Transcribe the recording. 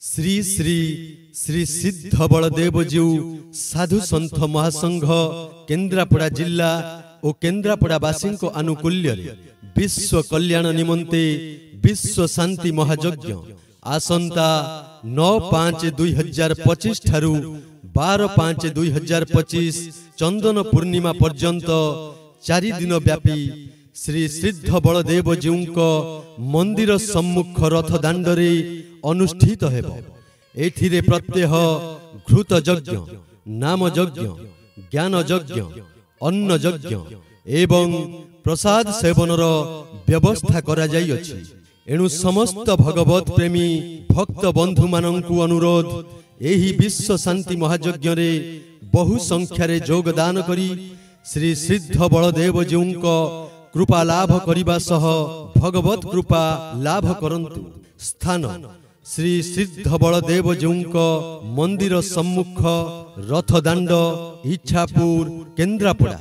श्री श्री श्री सिद्ध बलदेवजीउ साधु संत महासंघ केन्द्रापड़ा जिला और केन्द्रापड़ा वासी को आनुकूल्य विश्व कल्याण निमंते विश्व शांति महायज्ञ आसंता 9/5/2025 ठारू 12/5/2025 चंदन पूर्णिमा पर्यंत 4 दिन व्यापी श्री सिद्ध बलदेवजीउ मंदिर सम्मुख रथ दांडरे अनुष्ठित हेबो। एथिरे प्रत्यह घृत यज्ञ, नाम यज्ञ, ज्ञान यज्ञ, अन्न यज्ञ एवं प्रसाद सेवनर व्यवस्था करा जाई अछि। एणु समस्त भगवत प्रेमी भक्त बंधु माननकु अनुरोध एही विश्व शांति महायज्ञ रे बहु संख्या रे योगदान करी श्री सिद्ध बलदेवजीउ कृपा लाभ करिबा सह भगवत कृपा लाभ करंतु। स्थान श्री सिद्ध बलदेवजीउ मंदिर सम्मुख रथ दांड इच्छापुर केन्द्रापड़ा।